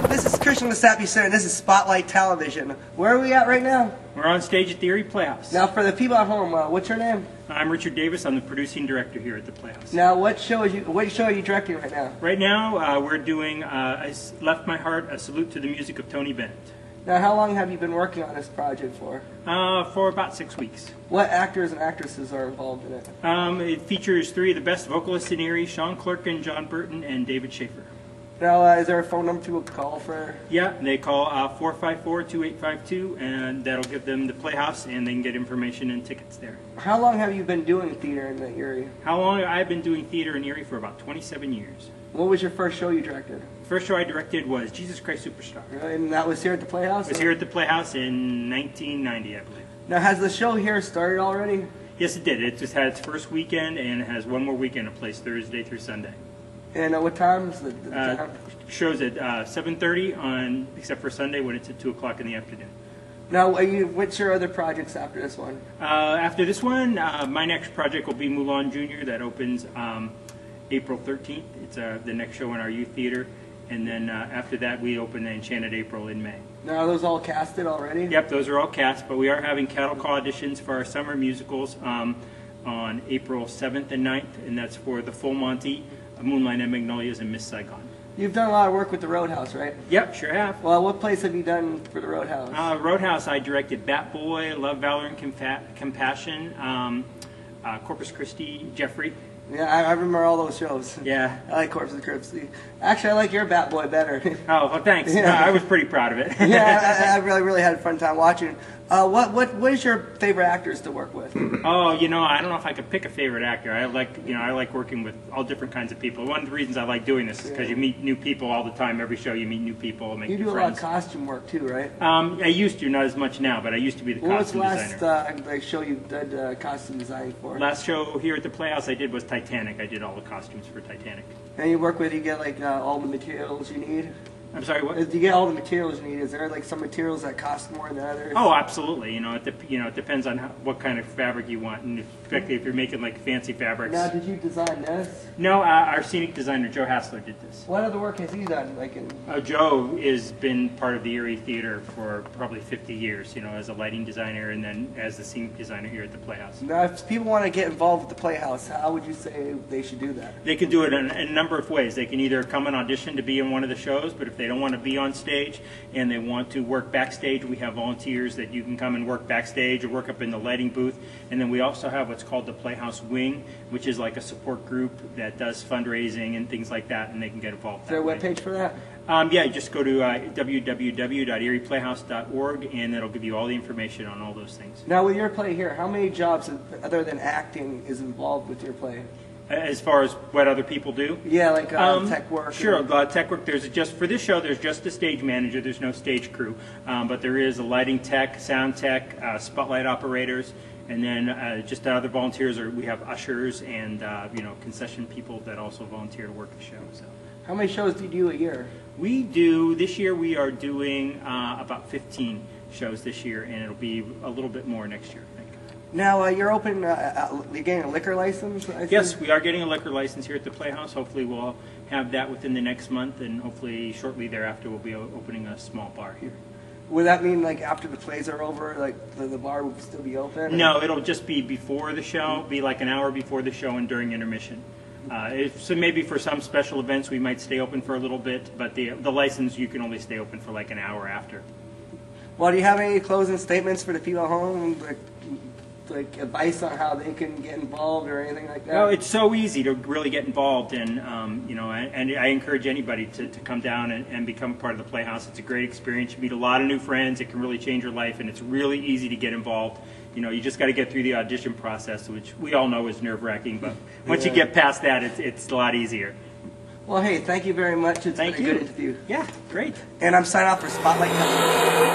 This is Christian Lestat Center, and this is Spotlight Television. Where are we at right now? We're on stage at the Erie PlayHouse. Now, for the people at home, what's your name? I'm Richard Davis. I'm the producing director here at the PlayHouse. Now, what show are you directing right now? Right now, we're doing I Left My Heart, a salute to the music of Tony Bennett. Now, how long have you been working on this project for? For about 6 weeks. What actors and actresses are involved in it? It features 3 of the best vocalists in Erie: Sean Clerkin, John Burton, and David Schaefer. Now, is there a phone number people can call for? Yeah, they call 454-2852, and that'll give them the PlayHouse, and they can get information and tickets there. How long have you been doing theater in the Erie? How long? I've been doing theater in Erie for about 27 years. What was your first show you directed? The first show I directed was Jesus Christ Superstar. Really? And that was here at the PlayHouse? It was here at the PlayHouse in 1990, I believe. Now, has the show here started already? Yes, it did. It just had its first weekend, and it has one more weekend. It plays Thursday through Sunday. And what time's the time? Shows at 7:30 on, except for Sunday when it's at 2 o'clock in the afternoon. Now, what's your other projects after this one? After this one, my next project will be Mulan Jr. That opens April 13th. It's the next show in our youth theater. And then after that, we open Enchanted April in May. Now, are those all casted already? Yep, those are all cast, but we are having cattle call auditions for our summer musicals on April 7th and 9th, and that's for The Full Monty, Moonlight and Magnolias, and Miss Saigon. You've done a lot of work with the Roadhouse, right? Yep, sure have. Well, what plays have you done for the Roadhouse? Roadhouse, I directed Bat Boy, Love, Valor, and Compassion, Corpus Christi, Jeffrey. Yeah, I remember all those shows. Yeah. I like Corpus Christi. Actually, I like your Bat Boy better. Oh, well, thanks. Yeah. No, I was pretty proud of it. Yeah, I really had a fun time watching. What is your favorite actors to work with? Oh, you know, I don't know if I could pick a favorite actor. I like working with all different kinds of people. One of the reasons I like doing this is because you meet new people all the time. Every show you meet new people, make new friends. You do a lot of costume work too, right? I used to, not as much now, but I used to be the costume designer. What was the last show you did costume design for? Last show here at the PlayHouse I did was Titanic. I did all the costumes for Titanic. And you get like all the materials you need? I'm sorry, what? Do you get all the materials you need? Is there like some materials that cost more than others? Oh, absolutely. You know, it depends on what kind of fabric you want, and especially if you're making like fancy fabrics. Now, did you design this? No, our scenic designer Joe Hassler did this. What other work has he done? Joe has been part of the Erie Theater for probably 50 years. You know, as a lighting designer and then as the scenic designer here at the PlayHouse. Now, if people want to get involved with the PlayHouse, how would you say they should do that? They can do it in a number of ways. They can either come and audition to be in one of the shows, but if they don't want to be on stage and they want to work backstage, we have volunteers that you can come and work backstage or work up in the lighting booth. And then we also have what's called the PlayHouse Wing, which is like a support group that does fundraising and things like that, and they can get involved. Is there a webpage for that? Yeah, just go to www.erieplayhouse.org, and it'll give you all the information on all those things. Now, with your play here, how many jobs other than acting is involved with your play? As far as what other people do? Yeah, like tech work. Sure, tech work. For this show, there's just a stage manager. There's no stage crew, but there is a lighting tech, sound tech, spotlight operators, and then just other volunteers. We have ushers and concession people that also volunteer to work the show. So, how many shows do you do a year? This year we are doing about 15 shows this year, and it'll be a little bit more next year, I think. Now, you're open, you're getting a liquor license? Yes, we are getting a liquor license here at the PlayHouse. Hopefully we'll have that within the next month, and hopefully shortly thereafter we'll be opening a small bar here. Would that mean like after the plays are over, like the bar will still be open? No, it'll just be before the show, be like an hour before the show and during intermission. So maybe for some special events we might stay open for a little bit, but the license you can only stay open for like an hour after. Well, do you have any closing statements for the people at home? Like advice on how they can get involved or anything like that? No, it's so easy to really get involved, and and I encourage anybody to come down and become part of the PlayHouse. It's a great experience. You meet a lot of new friends. It can really change your life, and it's really easy to get involved. You know, you just got to get through the audition process, which we all know is nerve-wracking, but once you get past that, it's a lot easier. Well, hey, thank you very much. It's been a good interview. Yeah, great. And I'm signing off for Spotlight Television.